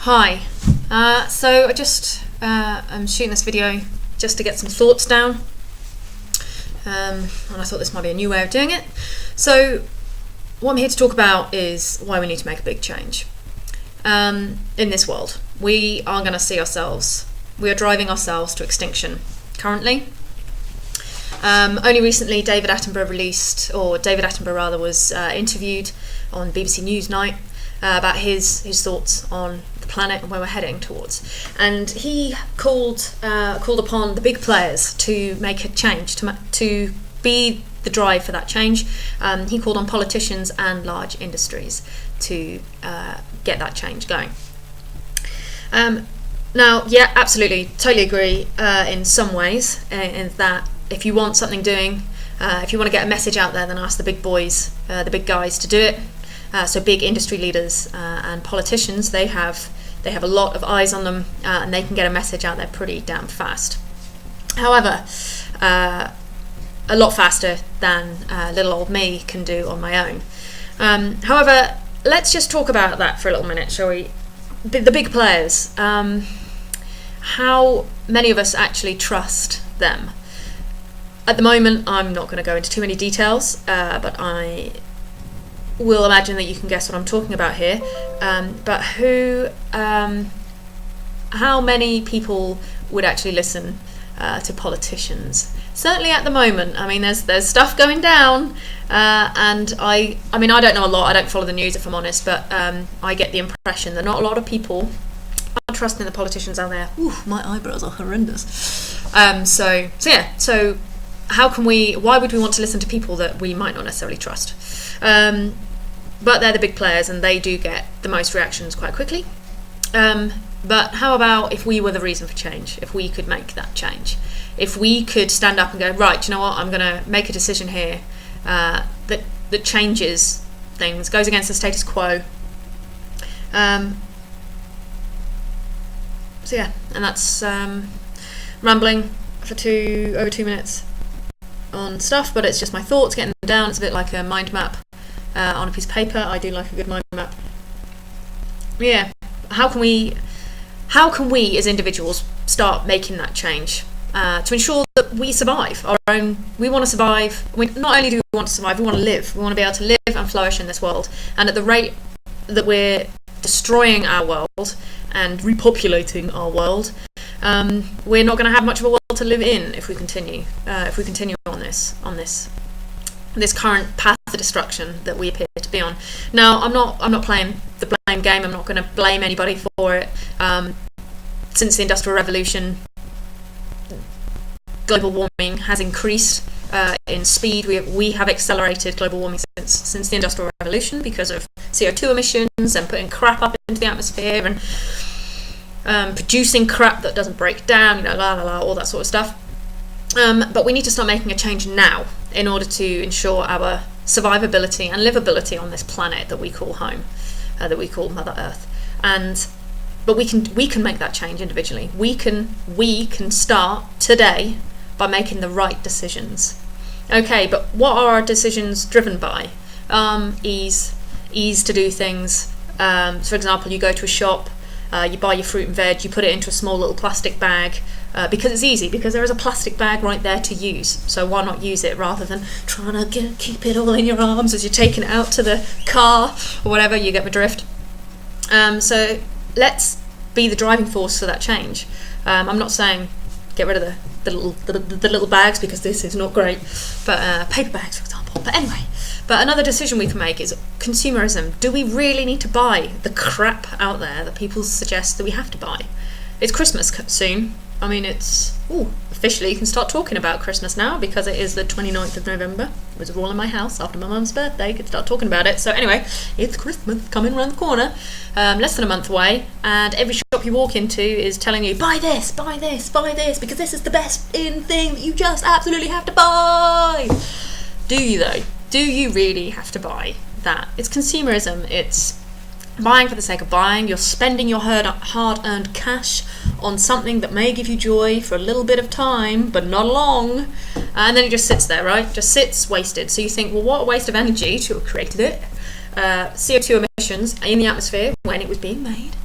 Hi. So I just I'm shooting this video just to get some thoughts down, and I thought this might be a new way of doing it. So what I'm here to talk about is why we need to make a big change in this world. We are going to see ourselves, we are driving ourselves to extinction currently. Only recently David Attenborough was interviewed on BBC Newsnight about his thoughts on the planet and where we're heading towards, and he called upon the big players to make a change, to be the drive for that change. He called on politicians and large industries to get that change going. Now, yeah, absolutely, totally agree in some ways, in that if you want something doing, if you want to get a message out there, then ask the big boys, the big guys to do it. So big industry leaders and politicians, they have a lot of eyes on them, and they can get a message out there pretty damn fast. However, a lot faster than little old me can do on my own. However, let's just talk about that for a little minute, shall we? The big players, how many of us actually trust them? At the moment, I'm not going to go into too many details, but I will imagine that you can guess what I'm talking about here. But how many people would actually listen to politicians? Certainly at the moment. I mean, there's stuff going down, and I mean, I don't know a lot. I don't follow the news, if I'm honest, but I get the impression that not a lot of people are trusting the politicians out there. Ooh, my eyebrows are horrendous. So why would we want to listen to people that we might not necessarily trust? But they're the big players, and they do get the most reactions quite quickly. But how about if we were the reason for change? If we could make that change? If we could stand up and go, right, do you know what, I'm going to make a decision here that changes things, goes against the status quo. So yeah, and that's rambling for over 2 minutes on stuff, but it's just my thoughts, getting them down. It's a bit like a mind map on a piece of paper. I do like a good mind map. Yeah, how can we as individuals start making that change to ensure that we survive our own? We want to survive. Not only do we want to survive, we want to live. We want to be able to live and flourish in this world. And at the rate that we're destroying our world and repopulating our world, we're not going to have much of a world to live in if we continue on this current path of destruction that we appear to be on. Now, I'm not playing the blame game. I'm not going to blame anybody for it. Since the Industrial Revolution, global warming has increased in speed. We have accelerated global warming since the Industrial Revolution because of CO2 emissions and putting crap up into the atmosphere and producing crap that doesn't break down, all that sort of stuff. But we need to start making a change now in order to ensure our survivability and livability on this planet that we call home, that we call Mother Earth. But we can make that change individually. We can start today by making the right decisions. Okay, but what are our decisions driven by? Ease to do things. For example, you go to a shop, you buy your fruit and veg, you put it into a small little plastic bag, because it's easy, because there is a plastic bag right there to use. So why not use it rather than trying to keep it all in your arms as you're taking it out to the car or whatever? You get my drift. So let's be the driving force for that change. I'm not saying get rid of the little bags, because this is not great, but paper bags, for example. But anyway, another decision we can make is consumerism. Do we really need to buy the crap out there that people suggest that we have to buy? It's Christmas soon. I mean, officially you can start talking about Christmas now, because it is the 29th of November. It was all in my house after my mum's birthday. You could start talking about it. So anyway, it's Christmas coming around the corner, less than a month away, and every shop you walk into is telling you, buy this, buy this, buy this, because this is the best in thing that you just absolutely have to buy. Do you though? Do you really have to buy that? It's consumerism. It's buying for the sake of buying. You're spending your hard-earned cash on something that may give you joy for a little bit of time, but not long, and then it just sits there, right? Just sits wasted. So you think, well, what a waste of energy to have created it. CO2 emissions in the atmosphere when it was being made,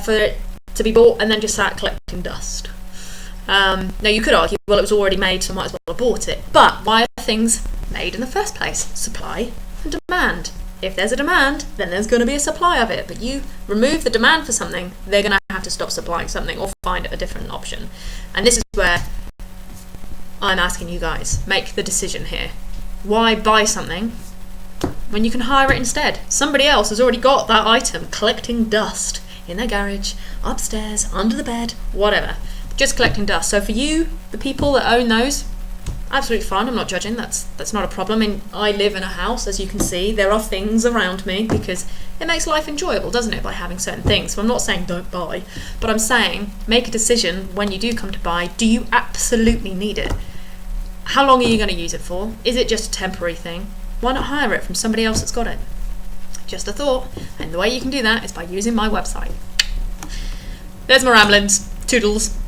for it to be bought and then just start collecting dust. Now you could argue, well, it was already made, so I might as well have bought it. But why are things made in the first place? Supply and demand. If there's a demand, then there's going to be a supply of it. But you remove the demand for something, they're going to have to stop supplying something or find a different option. And this is where I'm asking you guys, make the decision here. Why buy something when you can hire it instead? Somebody else has already got that item collecting dust in their garage, upstairs, under the bed, whatever. Just collecting dust. So for you, the people that own those, absolutely fine. I'm not judging. That's not a problem. I mean, I live in a house, as you can see. There are things around me because it makes life enjoyable, doesn't it, by having certain things. So I'm not saying don't buy, but I'm saying make a decision when you do come to buy. Do you absolutely need it? How long are you going to use it for? Is it just a temporary thing? Why not hire it from somebody else that's got it? Just a thought. And the way you can do that is by using my website. There's my ramblings. Toodles.